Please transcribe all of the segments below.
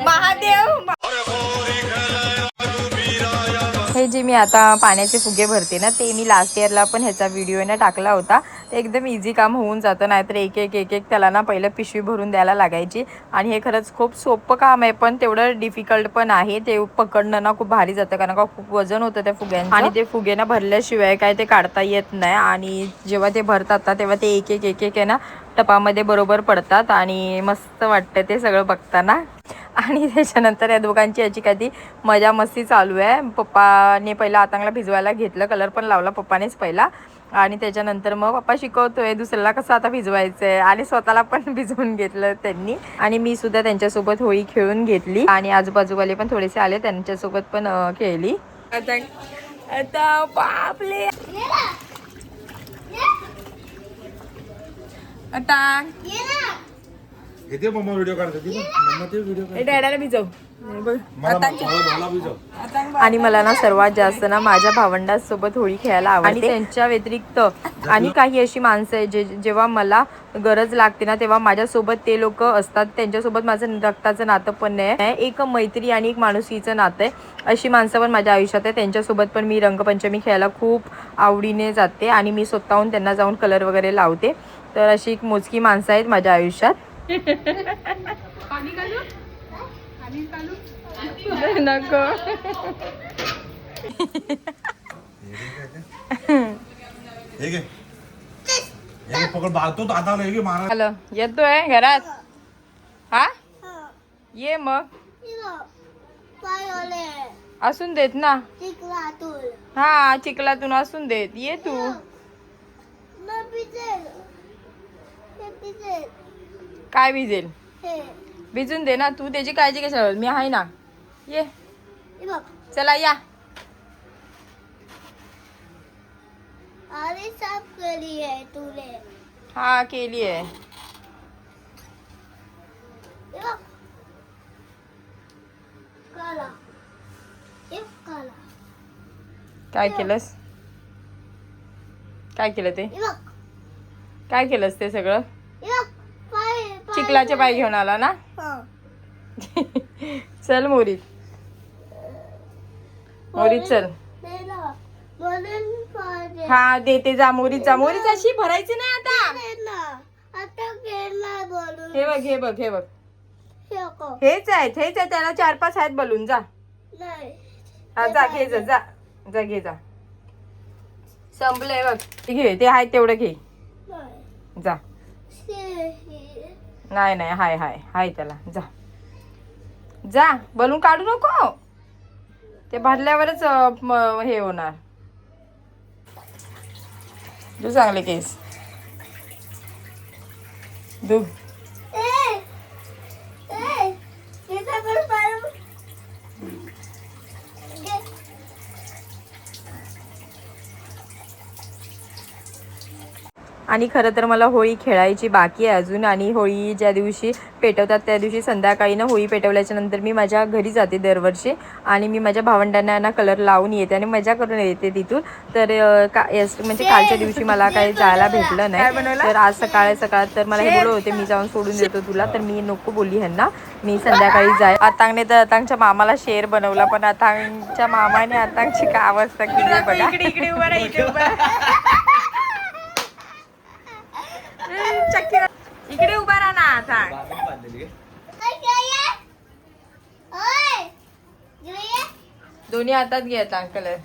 महादेव हे जे मी आता पाण्याचे फुगे भरते ना, ते मी लास्ट इयरला पण ह्याचा व्हिडिओ ना टाकला होता. ते एकदम इझी काम होऊन जातं, नाहीतर एक एक त्याला ना पहिलं पिशवी भरून द्यायला लागायची. आणि हे खरंच खूप सोपं काम आहे, पण तेवढं डिफिकल्ट पण आहे. ते पकडणं ना खूप भारी जातं, कारण का खूप वजन होतं त्या फुग्यांचं. आणि ते फुगे ना भरल्याशिवाय काय ते काढता येत नाही. आणि जेव्हा ते भरतात ना, तेव्हा ते एक एक आहे ना टपामध्ये बरोबर पडतात आणि मस्त वाटतं ते सगळं बघताना. आणि त्याच्यानंतर या दोघांची याची काही मजा मस्ती चालू आहे. पप्पाने पहिला आतांगला भिजवायला घेतलं, कलर पण लावला पप्पानेच पहिला. आणि त्याच्यानंतर मग पप्पा शिकवतोय दुसऱ्याला कसं आता भिजवायचं आहे, आणि स्वतःला पण भिजवून घेतलं त्यांनी. आणि मी सुद्धा त्यांच्यासोबत होळी खेळून घेतली. आणि आजूबाजूवाले पण थोडेसे आले, त्यांच्यासोबत पण खेळली. आता बापले आता इथे मम्मा व्हिडिओ काढते, मम्मा ते व्हिडिओ डॅडाला भिजव. भिजव. आणि मला ना सर्वात जास्त ना माझ्या भावंडांसोबत होळी खेळायला आवडते. आणि त्यांच्या व्यतिरिक्त आणि काही अशी माणसं आहे जेव्हा मला गरज लागते ना, तेव्हा माझ्यासोबत ते लोक असतात. त्यांच्यासोबत माझं रक्ताचं नातं पण नाही, एक मैत्री आणि एक माणुसकीचं नातं आहे. अशी माणसं पण माझ्या आयुष्यात आहे. त्यांच्यासोबत पण मी रंगपंचमी खेळायला खूप आवडीने जाते. आणि मी स्वतःहून त्यांना जाऊन कलर वगैरे लावते. तर अशी एक मोजकी माणसं आहेत माझ्या आयुष्यात. नको हॅलो, येतोय घरात? हा ये मग, असून देत ना. हा चिखलातून असून देत, ये तू. काय भिजेल? भिजून दे ना तू, त्याची काळजी कशाला, मी आहे ना. ये चला या. अरे साफ केली आहे तुले. हा केली आहे. काय केलंस? काय केलं ते? काय केलंस ते सगळं? चिखलाचे पाय घेऊन आला ना. चल मोरीत, मोरीत चल. हा देते, जा मोरीत जा. मोरीत अशी भरायची नाही आता. हे बघ हे बघ हे बघ, हेच आहेत हेच आहे. त्याला 4-5 आहेत बलून. जा जा घे, जा जा घे जा. संपलंय बघ, घे ते आहे तेवढं घे जा. नाही नाही, हाय हाय हाय त्याला. जा जा, बलून काढू नको, ते भरल्यावरच हे होणार. तू चांगले केस दू. आणि खरं तर मला होळी खेळायची बाकी आहे अजून. आणि होळी ज्या दिवशी पेटवतात त्या दिवशी संध्याकाळी ना होळी पेटवल्याच्या नंतर मी माझ्या घरी जाते दरवर्षी. आणि मी माझ्या भावंडांना ना कलर लावून येते आणि मजा करून येते तिथून. तर म्हणजे कालच्या दिवशी मला काही जायला भेटलं नाही. तर आज सकाळ तर मला हे बोलत होते मी जाऊन सोडून देतो तुला. तर मी नको बोलली ह्यांना, मी संध्याकाळी जाय. आतांगने तर आतांगच्या मामाला शेर बनवला, पण आतांगच्या मामाने आतांगची काय अवस्था केली बघा. इकडे उभा राहा, इथे उभा इकडे उभा राहा ना. आता दोन्ही हातात घे आता कलर.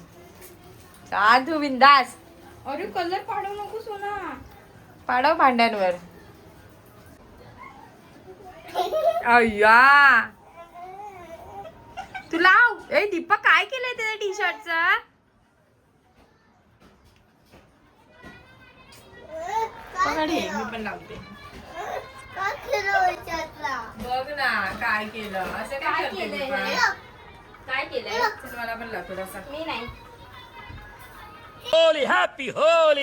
साधू बिंदास. अरे कलर पाडू नको सोना. पाडव भांड्यांवर. अय्या तू लाव. ए दीपक काय केलंय त्याच्या टी शर्टचं? मी पण लावते. बघ ना काय केलं. असं काय केलंय? काय केलंय? मला पण लागतो तसा. मी नाही. Holy happy Holy.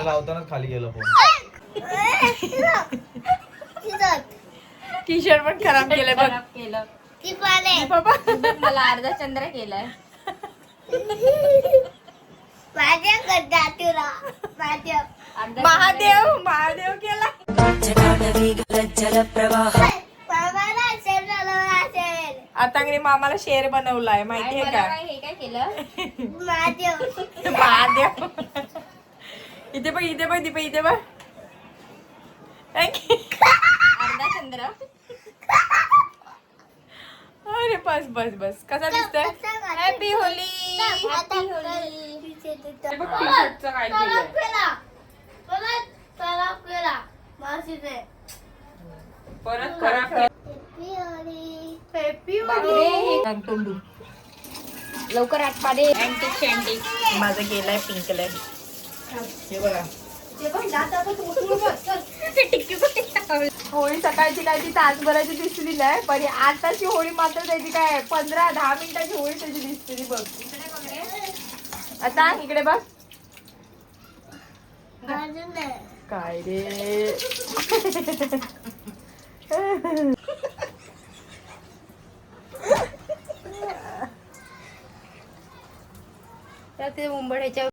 लावतानाच खाली गेलं फोन. टी शर्ट पण खराब केलंय बघ खराब केलं ती पाले बाबा. मला अर्धा चंद्र केलाय माझ्या गड्डा तुला माझ्या अर्धा महादेव महादेव केला. बाबाला असेल झालं असेल आता मामाला शेर बनवलाय माहितीये मला का? काय हे काय केलं माझ्या महादेव. इथे बघ इथे बघ दीपा इथे बघ. अर्धा चंद्र अरे बस बस बस कसा दिसतोय? Happy Holy. Happy Holy. बघ टी-शर्टचं काय केलंय. परत खराब. हॅपी तोंडू लवकर आठ पाडे अँटिक शँटिक माझं गेलाय पिंक कलर. हे बघा होळी सकाळची काय ती तासभराची दिसली नाही पण आताची होळी मात्र त्याची काय 15-10 मिनिटाची होळी त्याची दिसते बघ. आता इकडे बघ काय रे. तर ते उंबड ह्याच्या